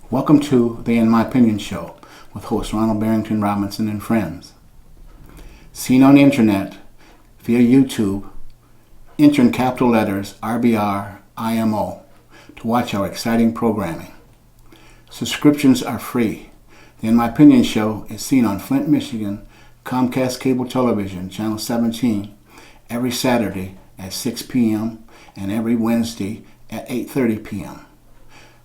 Welcome to the In My Opinion Show with host Ronald Barrington Robinson and friends. Seen on the internet, via YouTube, enter in capital letters RBRIMO to watch our exciting programming. Subscriptions are free. The In My Opinion Show is seen on Flint, Michigan, Comcast Cable Television, Channel 17, every Saturday at 6 p.m. and every Wednesday at 8:30 p.m.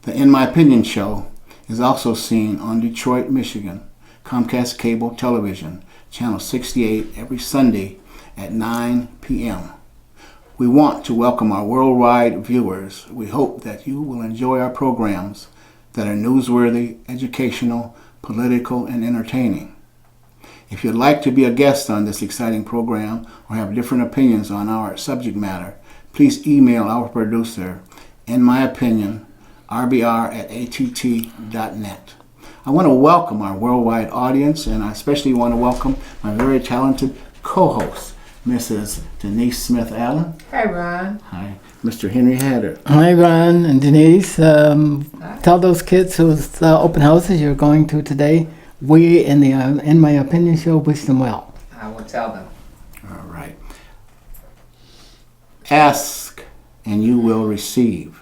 The In My Opinion Show is also seen on Detroit, Michigan, Comcast Cable Television, Channel 68, every Sunday at 9 p.m. We want to welcome our worldwide viewers. We hope that you will enjoy our programs that are newsworthy, educational, political, and entertaining. If you'd like to be a guest on this exciting program or have different opinions on our subject matter, please email our producer, In My Opinion, rbr@att.net. I want to welcome our worldwide audience, and I especially want to welcome my very talented co-host, Mrs. Denise Smith-Allen. Hi, Ron. Hi. Mr. Henry Hatter. Hi, Ron and Denise. Tell those kids whose open houses you're going to today, we in the In My Opinion Show wish them well. I will tell them. All right. Ask and you will receive.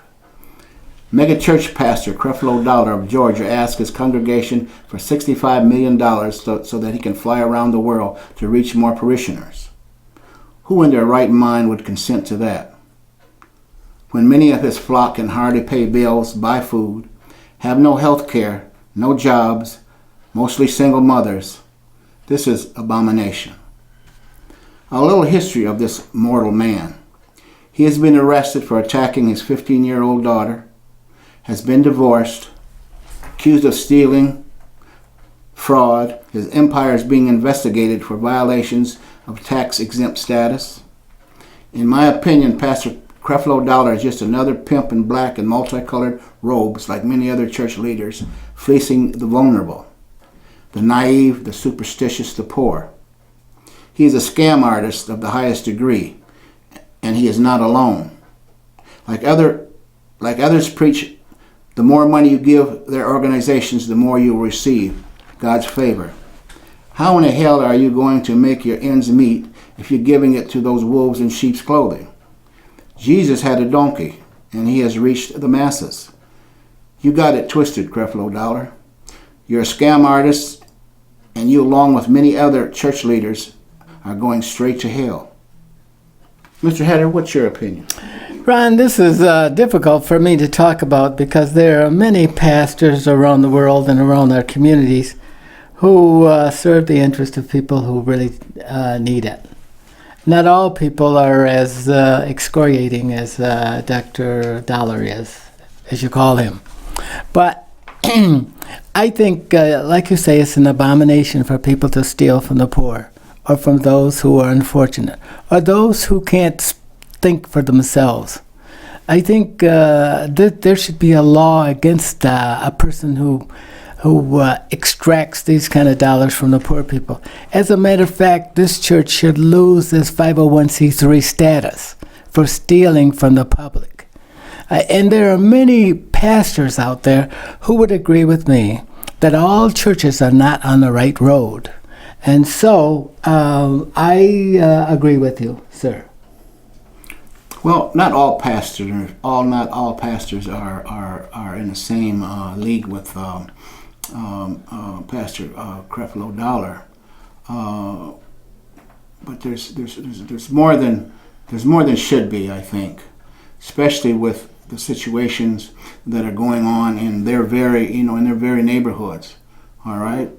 Mega church pastor Creflo Dollar of Georgia asked his congregation for $65 million so that he can fly around the world to reach more parishioners. Who in their right mind would consent to that? When many of his flock can hardly pay bills, buy food, have no health care, no jobs, mostly single mothers, this is abomination. A little history of this mortal man. He has been arrested for attacking his 15-year-old daughter, has been divorced, accused of stealing, fraud. His empire is being investigated for violations of tax-exempt status. In my opinion, Pastor Creflo Dollar is just another pimp in black and multicolored robes like many other church leaders, fleecing the vulnerable, the naive, the superstitious, the poor. He is a scam artist of the highest degree, and he is not alone. Like others preach, the more money you give their organizations, the more you will receive God's favor. How in the hell are you going to make your ends meet if you're giving it to those wolves in sheep's clothing? Jesus had a donkey, and he has reached the masses. You got it twisted, Creflo Dollar. You're a scam artist, and you, along with many other church leaders, are going straight to hell. Mr. Hatter, what's your opinion? Ron, this is difficult for me to talk about because there are many pastors around the world and around our communities who serve the interest of people who really need it. Not all people are as excoriating as Dr. Dollar is, as you call him. But I think, like you say, it's an abomination for people to steal from the poor or from those who are unfortunate or those who can't think for themselves. I think there should be a law against a person who extracts these kind of dollars from the poor people. As a matter of fact, this church should lose this 501c3 status for stealing from the public. And there are many pastors out there who would agree with me that all churches are not on the right road. And so I agree with you, sir. Well, not all pastors are in the same league with Pastor Creflo Dollar, but there's more than should be, I think, especially with the situations that are going on in their very neighborhoods. All right,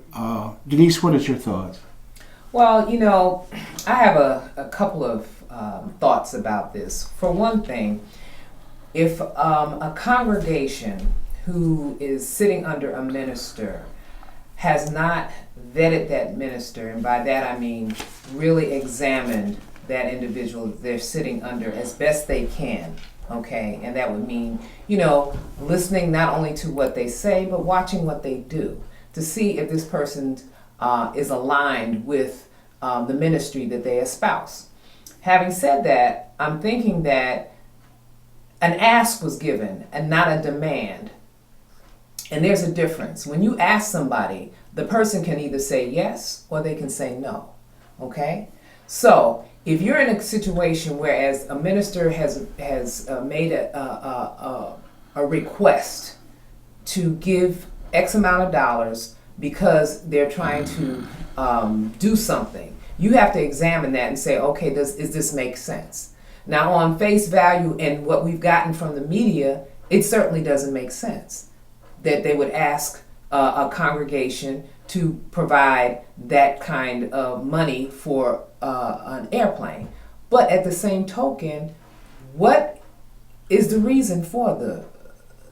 Denise, what is your thoughts? Well, I have a couple of thoughts about this. For one thing, if a congregation who is sitting under a minister has not vetted that minister, and by that I mean really examined that individual they're sitting under as best they can, okay? And that would mean, listening not only to what they say, but watching what they do to see if this person is aligned with the ministry that they espouse. Having said that, I'm thinking that an ask was given and not a demand. And there's a difference. When you ask somebody, the person can either say yes or they can say no. Okay? So if you're in a situation whereas a minister has made a request to give X amount of dollars because they're trying to do something, you have to examine that and say, okay, does this make sense? Now, on face value and what we've gotten from the media, it certainly doesn't make sense that they would ask a congregation to provide that kind of money for an airplane. But at the same token, what is the reason for the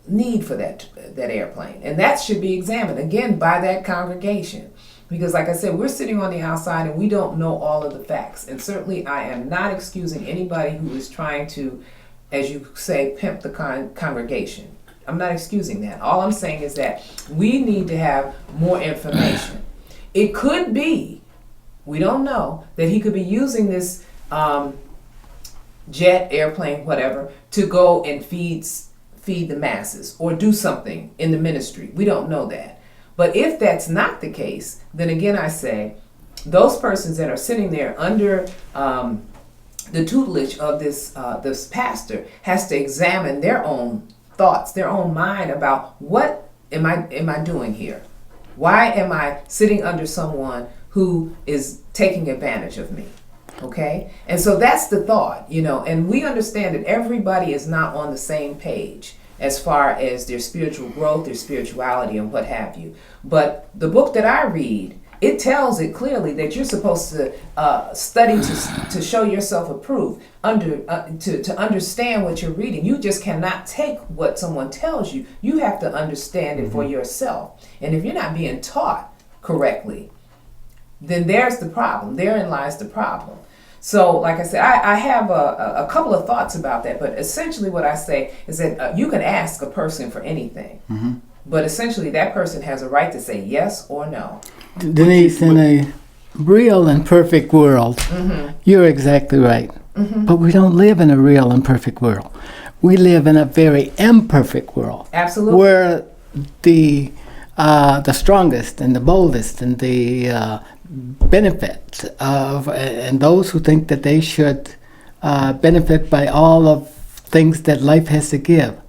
need for that airplane? And that should be examined, again, by that congregation. Because like I said, we're sitting on the outside and we don't know all of the facts. And certainly I am not excusing anybody who is trying to, as you say, pimp the congregation. I'm not excusing that. All I'm saying is that we need to have more information. It could be, we don't know, that he could be using this jet, airplane, whatever, to go and feed the masses or do something in the ministry. We don't know that. But if that's not the case, then again I say, those persons that are sitting there under the tutelage of this pastor has to examine their own thoughts, their own mind about what am I doing here? Why am I sitting under someone who is taking advantage of me? Okay? And so that's the thought, and we understand that everybody is not on the same page as far as their spiritual growth, their spirituality, and what have you. But the book that I read, it tells it clearly that you're supposed to study to show yourself approved, to understand what you're reading. You just cannot take what someone tells you. You have to understand it for yourself. And if you're not being taught correctly, then there's the problem. Therein lies the problem. So, like I said, I have a couple of thoughts about that, but essentially what I say is that you can ask a person for anything, but essentially that person has a right to say yes or no. Denise, in a real and perfect world, you're exactly right. But we don't live in a real and perfect world. We live in a very imperfect world. Absolutely. Where the strongest and the boldest and the benefit of, and those who think that they should benefit by all of things that life has to give,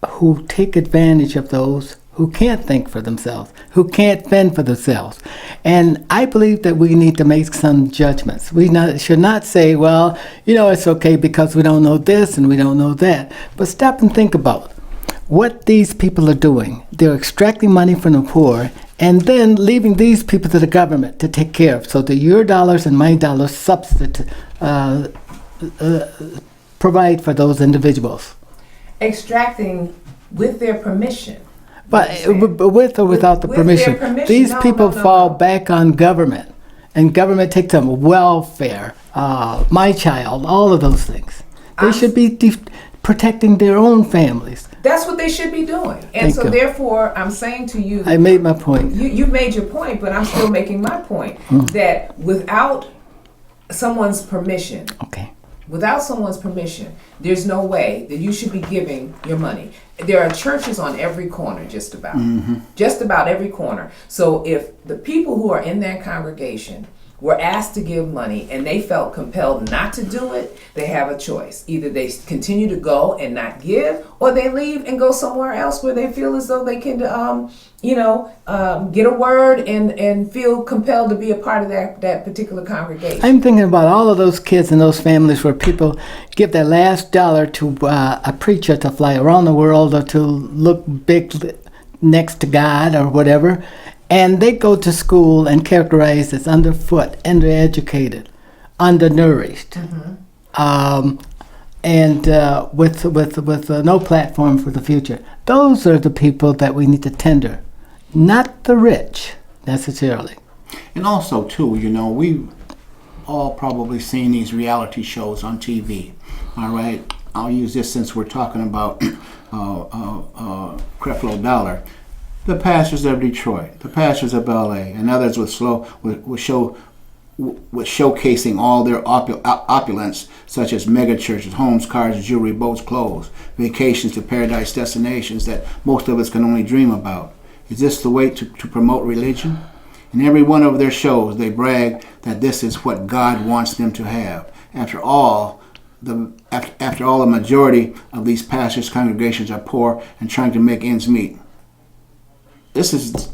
who take advantage of those who can't think for themselves, who can't fend for themselves. And I believe that we need to make some judgments. We should not say, well, it's okay because we don't know this and we don't know that. But stop and think about what these people are doing. They're extracting money from the poor and then leaving these people to the government to take care of, so that your dollars and my dollars provide for those individuals. Extracting with their permission. But with or without the permission, these people fall back on government, and government takes them welfare, my child, all of those things. They should be protecting their own families. That's what they should be doing. And so therefore, I'm saying to you... I made my point. You made your point, but I'm still making my point. That without someone's permission... Okay. Without someone's permission, there's no way that you should be giving your money. There are churches on every corner, just about. Just about every corner. So if the people who are in that congregation were asked to give money and they felt compelled not to do it, they have a choice. Either they continue to go and not give, or they leave and go somewhere else where they feel as though they can, get a word and feel compelled to be a part of that particular congregation. I'm thinking about all of those kids and those families where people give their last dollar to a preacher to fly around the world or to look big next to God or whatever. And they go to school and characterized as underfoot, undereducated, undernourished, and with no platform for the future. Those are the people that we need to tender, not the rich necessarily. And also, too, we've all probably seen these reality shows on TV. All right, I'll use this since we're talking about Creflo Dollar. The pastors of Detroit, the pastors of LA, and others will show with showcasing all their opulence, such as mega churches, homes, cars, jewelry, boats, clothes, vacations to paradise destinations that most of us can only dream about. Is this the way to promote religion? In every one of their shows, they brag that this is what God wants them to have. After all, the majority of these pastors' congregations are poor and trying to make ends meet. This is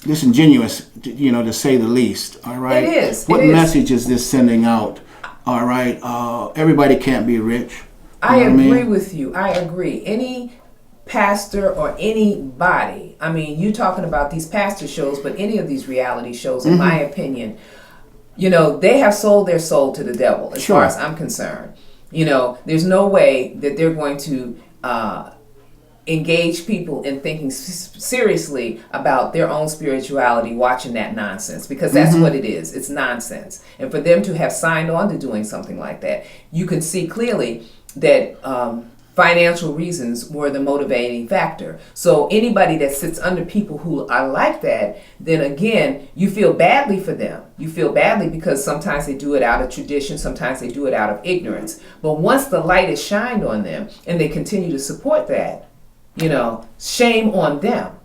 disingenuous, to say the least. All right. It is. What message is this sending out? All right. Everybody can't be rich. I agree with you. I agree. Any pastor or anybody, you talking about these pastor shows, but any of these reality shows, in my opinion, they have sold their soul to the devil, as far as I'm concerned. There's no way that they're going to engage people in thinking seriously about their own spirituality watching that nonsense, because that's what it is. It's nonsense. And for them to have signed on to doing something like that, you can see clearly that financial reasons were the motivating factor. So anybody that sits under people who are like that, then again, you feel badly for them. You feel badly because sometimes they do it out of tradition, sometimes they do it out of ignorance. But once the light is shined on them and they continue to support that, shame on them.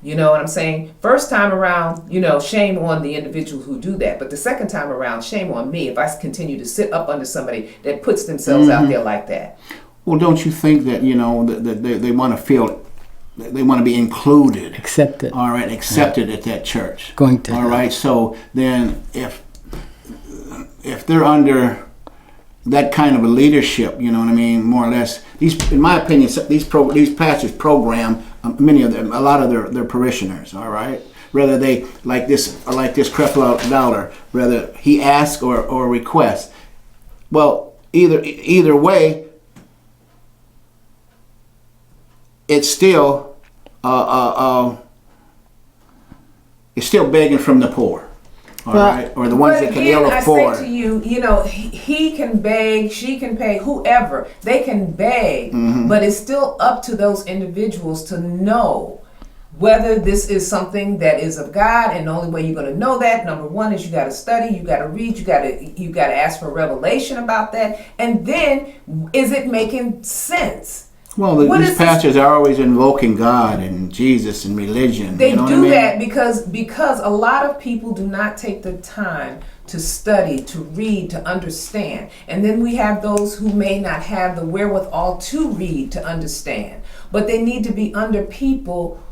You know what I'm saying? First time around, shame on the individuals who do that. But the second time around, shame on me if I continue to sit up under somebody that puts themselves out there like that. Well, don't you think that, that they want to feel, they want to be included. Accepted. All right, accepted at that church. Going to. All right, so then if they're under that kind of a leadership, more or less, in my opinion, these pastors program a lot of their parishioners, all right? Whether they like this Creflo Dollar, whether he asks or requests. Well, either way, it's still begging from the poor. All right, or the ones that can ill afford. I say to you, he can beg, she can pay, whoever, they can beg, but it's still up to those individuals to know whether this is something that is of God. And the only way you're going to know that, number one, is you got to study, you got to read, you got to ask for revelation about that, and then is it making sense? Well, these pastors are always invoking God and Jesus and religion. They do that because a lot of people do not take the time to study, to read, to understand. And then we have those who may not have the wherewithal to read, to understand. But they need to be under people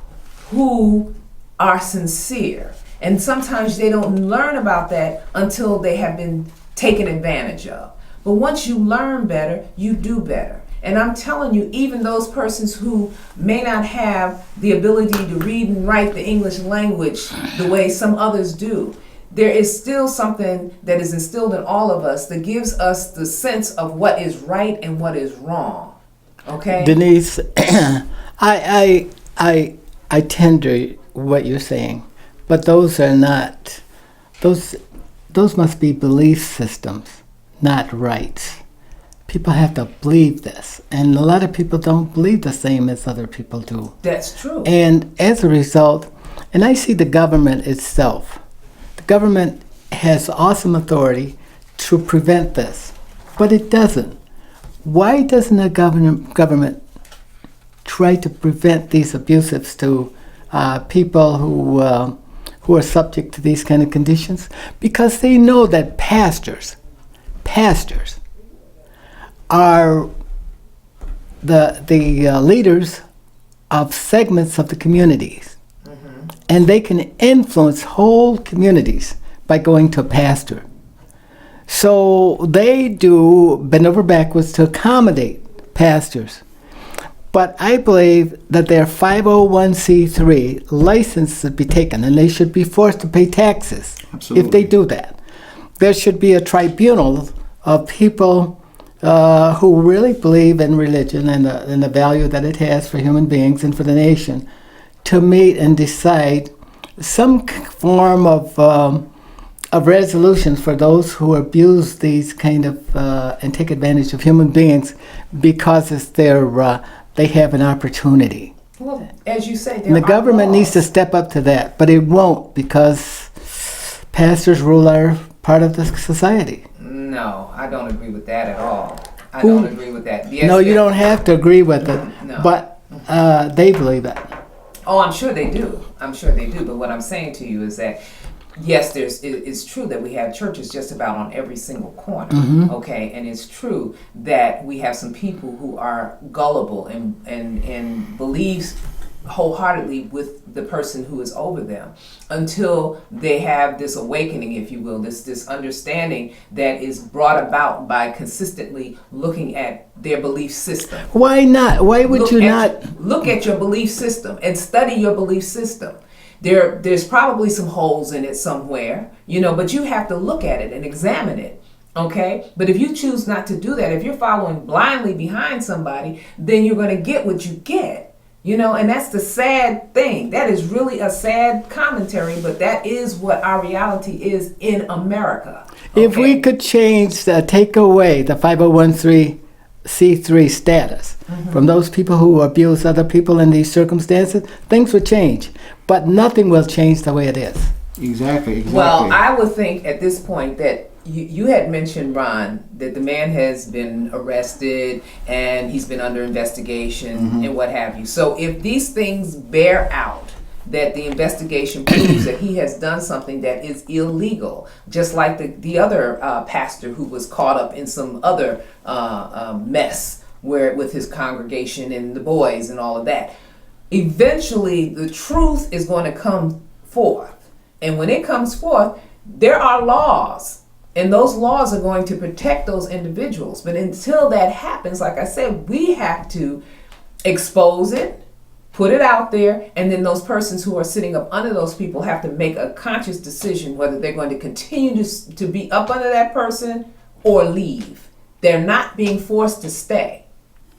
who are sincere. And sometimes they don't learn about that until they have been taken advantage of. But once you learn better, you do better. And I'm telling you, even those persons who may not have the ability to read and write the English language the way some others do, there is still something that is instilled in all of us that gives us the sense of what is right and what is wrong. Okay? Denise, I tender what you're saying, but those are not, those must be belief systems, not rights. People have to believe this, and a lot of people don't believe the same as other people do. That's true. And as a result, and I see the government itself, the government has awesome authority to prevent this, but it doesn't. Why doesn't the government try to prevent these abuses to people who are subject to these kind of conditions? Because they know that pastors are the leaders of segments of the communities. And they can influence whole communities by going to a pastor. So they do bend over backwards to accommodate pastors. But I believe that their 501c3 license should be taken, and they should be forced to pay taxes. Absolutely. If they do that. There should be a tribunal of people who really believe in religion and the value that it has for human beings and for the nation, to meet and decide some form of resolution for those who abuse these kind of and take advantage of human beings because it's they have an opportunity. Well, as you say, And the government needs to step up to that, but it won't, because pastors rule our part of the society. No, I don't agree with that at all. I Who- don't agree with that. Yes, No, you don't have to agree with it, No. but they believe that. Oh, I'm sure they do. I'm sure they do. But what I'm saying to you is that, yes, it's true that we have churches just about on every single corner. Okay, and it's true that we have some people who are gullible and believes wholeheartedly with the person who is over them until they have this awakening, if you will, this understanding that is brought about by consistently looking at their belief system. Why not? Why would you not? Look at your belief system and study your belief system. There's probably some holes in it somewhere, but you have to look at it and examine it. Okay? But if you choose not to do that, if you're following blindly behind somebody, then you're going to get what you get. And that's the sad thing. That is really a sad commentary, but that is what our reality is in America. Okay? If we could take away the 501c3 status from those people who abuse other people in these circumstances, things would change. But nothing will change the way it is. Exactly. Well, I would think at this point that you had mentioned, Ron, that the man has been arrested and he's been under investigation and what have you. So if these things bear out, that the investigation proves that he has done something that is illegal, just like the other pastor who was caught up in some other mess with his congregation and the boys and all of that. Eventually, the truth is going to come forth. And when it comes forth, there are laws. And those laws are going to protect those individuals. But until that happens, like I said, we have to expose it, put it out there, and then those persons who are sitting up under those people have to make a conscious decision whether they're going to continue to be up under that person or leave. They're not being forced to stay.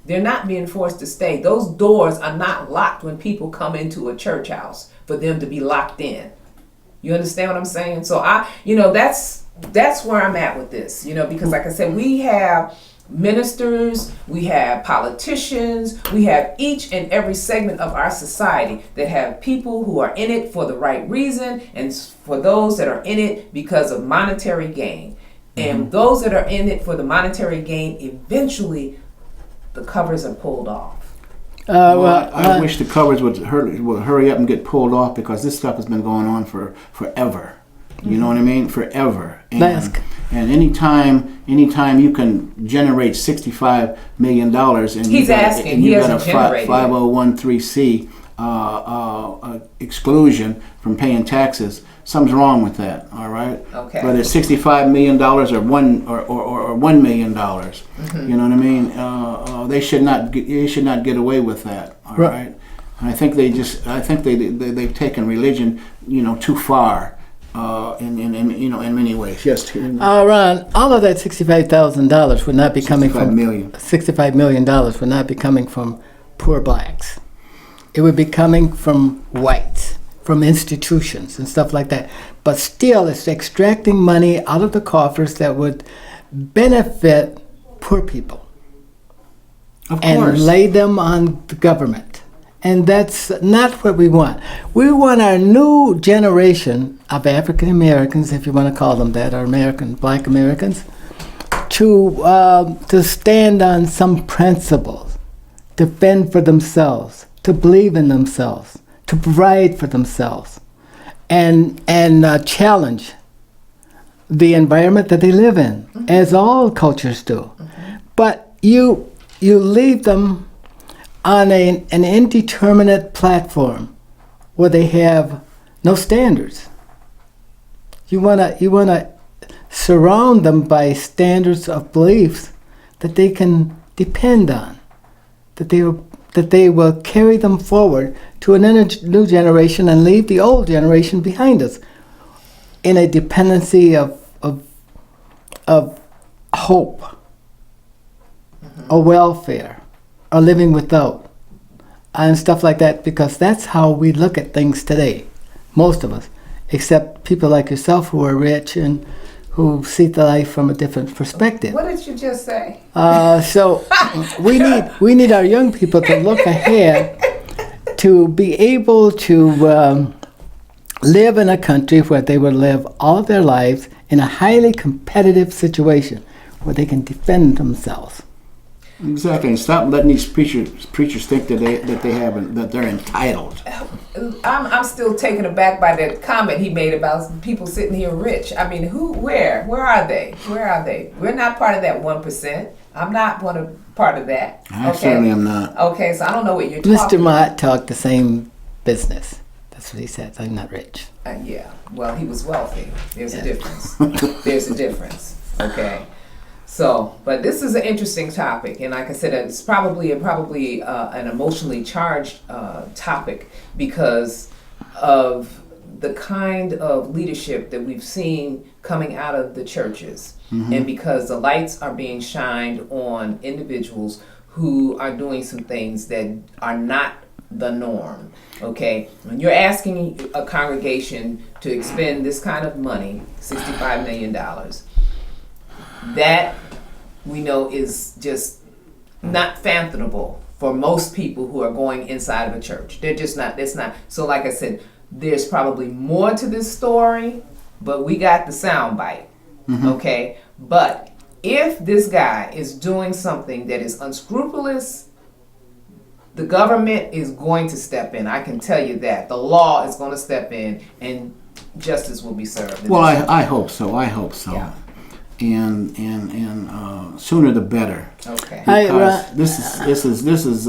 They're not being forced to stay. Those doors are not locked when people come into a church house for them to be locked in. You understand what I'm saying? So that's where I'm at with this, because like I said, we have ministers, we have politicians, we have each and every segment of our society that have people who are in it for the right reason and for those that are in it because of monetary gain. And those that are in it for the monetary gain, eventually the covers are pulled off. I wish the covers would hurry up and get pulled off, because this stuff has been going on for forever. You know what I mean? Forever. And anytime you can generate $65 million and you got a 501c exclusion from paying taxes, something's wrong with that. All right. Okay. Whether it's $65 million or $1 million, you know what I mean? They should not get away with that. All right. And I think they've taken religion, too far. In many ways. Yes. Ron, all of that $65,000 would not be coming from $65 million would not be coming from poor blacks. It would be coming from whites, from institutions and stuff like that. But still, it's extracting money out of the coffers that would benefit poor people. Of course. And lay them on the government. And that's not what we want. We want our new generation of African Americans, if you want to call them that, or Black Americans, to stand on some principles, to fend for themselves, to believe in themselves, to provide for themselves, and challenge the environment that they live in, as all cultures do. But you leave them on an indeterminate platform where they have no standards. You wanna surround them by standards of beliefs that they can depend on, that they will carry them forward to a new generation and leave the old generation behind us in a dependency of hope, or welfare, or living without, and stuff like that, because that's how we look at things today, most of us, except people like yourself who are rich and who see the life from a different perspective. What did you just say? So we need our young people to look ahead, to be able to live in a country where they will live all of their lives in a highly competitive situation where they can defend themselves. Exactly. And stop letting these preachers think that they're entitled. I'm still taken aback by that comment he made about people sitting here rich. I mean, where are they? Where are they? We're not part of that 1%. I'm not part of that. I certainly am not. Okay, so I don't know what you're talking Mr. about. Mott talked the same business. That's what he says. I'm not rich. Yeah, well, he was wealthy. There's a difference. There's a difference. Okay. So, but this is an interesting topic, and like I said, it's probably an emotionally charged topic because of the kind of leadership that we've seen coming out of the churches, and because the lights are being shined on individuals who are doing some things that are not the norm. Okay, when you're asking a congregation to expend this kind of money, $65 million. That we know is just not fathomable for most people who are going inside of a church. They're just not, it's not. So like I said, there's probably more to this story, but we got the sound bite, okay? But if this guy is doing something that is unscrupulous, the government is going to step in. I can tell you that. The law is going to step in and justice will be served. Well, I hope so. I hope so. Yeah. And sooner the better. Okay. Because this is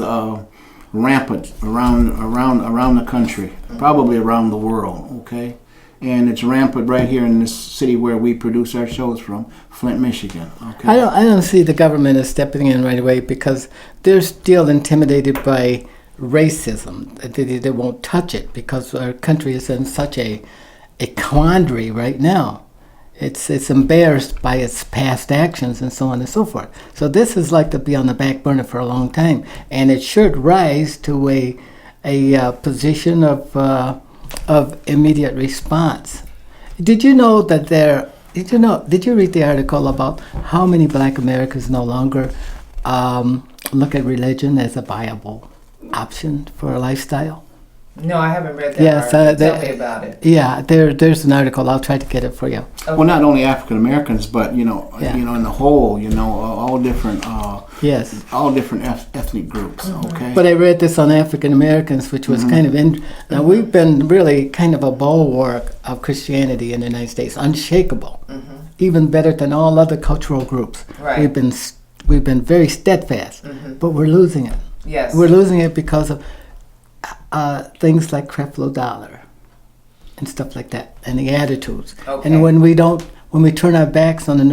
rampant around the country, probably around the world. Okay, and it's rampant right here in this city where we produce our shows from, Flint, Michigan. Okay. I don't see the government as stepping in right away because they're still intimidated by racism. They won't touch it because our country is in such a quandary right now. It's embarrassed by its past actions and so on and so forth. So this is like to be on the back burner for a long time, and it should rise to a position of immediate response. Did you know that Did you read the article about how many Black Americans no longer look at religion as a viable option for a lifestyle? No, I haven't read that. Yes, Tell me about it. Yeah, there's an article. I'll try to get it for you. Okay. Well, not only African Americans, but in the whole, all different, Yes. all different ethnic groups. Okay. But I read this on African Americans, which was kind of now we've been really kind of a bulwark of Christianity in the United States, unshakable, even better than all other cultural groups. Right. We've been very steadfast, but we're losing it. Yes. We're losing it because of things like Creflo Dollar and stuff like that, and the attitudes. Okay. And when we turn our backs on the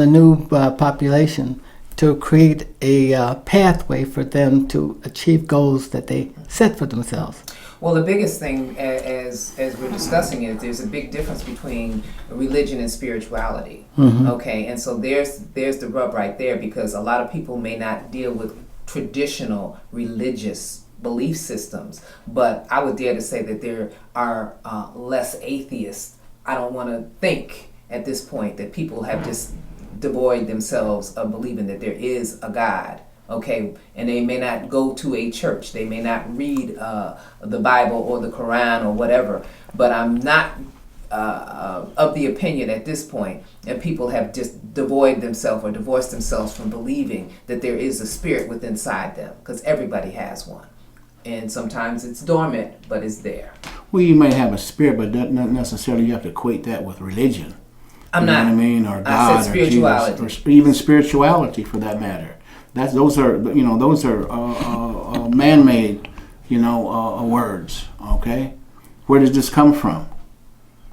new population to create a pathway for them to achieve goals that they set for themselves. Well, the biggest thing, as we're discussing it, there's a big difference between religion and spirituality. Okay, and so there's the rub right there, because a lot of people may not deal with traditional religious belief systems, but I would dare to say that there are less atheists. I don't want to think at this point that people have just devoid themselves of believing that there is a God. Okay, and they may not go to a church, they may not read the Bible or the Quran or whatever, but I'm not of the opinion at this point that people have just devoid themselves or divorced themselves from believing that there is a spirit within inside them, because everybody has one. And sometimes it's dormant, but it's there. Well, you may have a spirit, but not necessarily you have to equate that with religion. I'm you know not. what I mean? Or God, I said spirituality. or Jesus, or even spirituality for that matter. Those are man-made, words. Okay, where does this come from?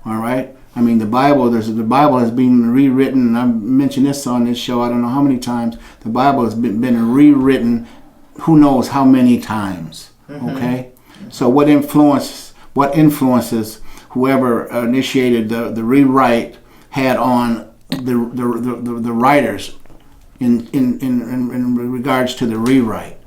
All right. I mean, the Bible has been rewritten, and I've mentioned this on this show. I don't know how many times the Bible has been rewritten. Who knows how many times? Okay. So what influences whoever initiated the rewrite had on the writers in regards to the rewrite?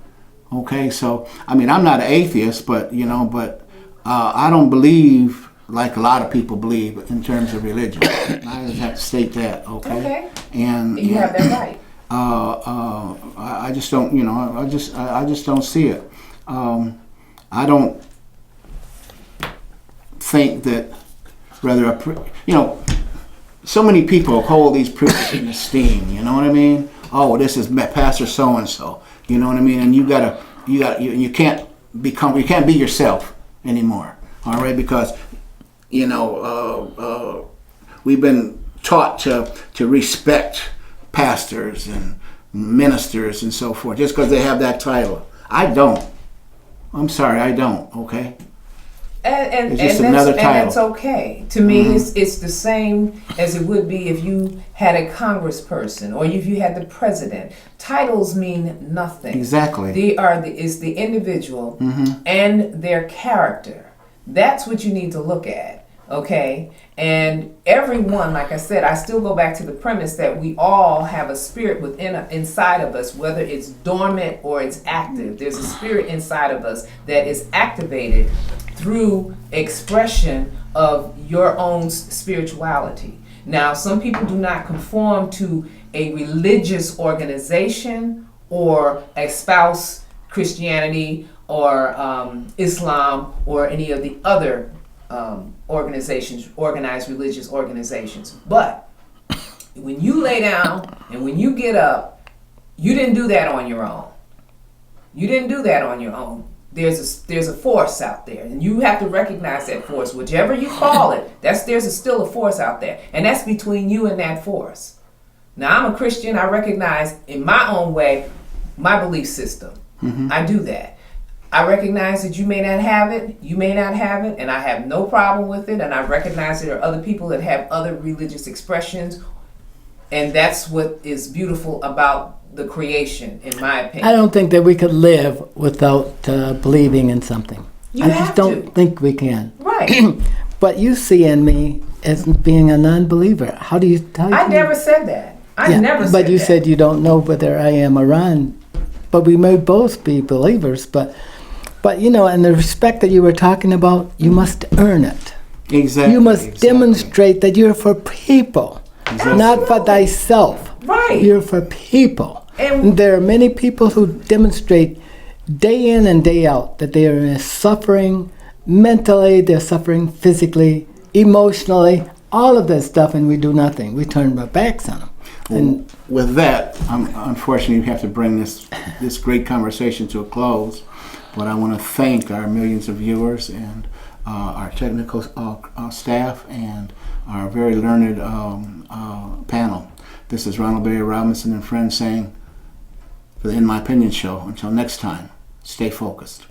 Okay. So I mean, I'm not an atheist, but I don't believe like a lot of people believe in terms of religion. I just have to state that. Okay. And you have that right. I just don't, I just don't see it. I don't think that whether so many people hold these preachers in esteem. You know what I mean? Oh, this is Pastor so and so. You know what I mean? And you can't be yourself anymore. All right, because we've been taught to respect pastors and ministers and so forth just because they have that title. I don't. I'm sorry, I don't. Okay. And it's just another title. And that's okay. To me, it's the same as it would be if you had a congressperson or if you had the president. Titles mean nothing. Exactly. It's the individual and their character. That's what you need to look at. Okay? And everyone, like I said, I still go back to the premise that we all have a spirit inside of us, whether it's dormant or it's active. There's a spirit inside of us that is activated through expression of your own spirituality. Now, some people do not conform to a religious organization or espouse Christianity or Islam or any of the other organizations, organized religious organizations. But when you lay down and when you get up, you didn't do that on your own. You didn't do that on your own. There's a force out there, and you have to recognize that force, whichever you call it. There's still a force out there, and that's between you and that force. Now, I'm a Christian. I recognize in my own way my belief system. I do that. I recognize that you may not have it, and I have no problem with it, and I recognize there are other people that have other religious expressions, and that's what is beautiful about the creation, in my opinion. I don't think that we could live without believing in something. I just don't think we can. Right. But you see in me as being a non-believer. How do you? I never said that. I never said that. But you said you don't know whether I am or Ron. But we may both be believers. But and the respect that you were talking about, you must earn it. Exactly. You must demonstrate that you're for people, not for thyself. Right. You're for people. And there are many people who demonstrate day in and day out that they are suffering mentally, they're suffering physically, emotionally, all of that stuff, and we do nothing. We turn our backs on them. And with that, unfortunately, we have to bring this great conversation to a close. But I want to thank our millions of viewers and our technical staff and our very learned panel. This is Ronald Barry Robinson and friends saying, for the In My Opinion show, until next time, stay focused.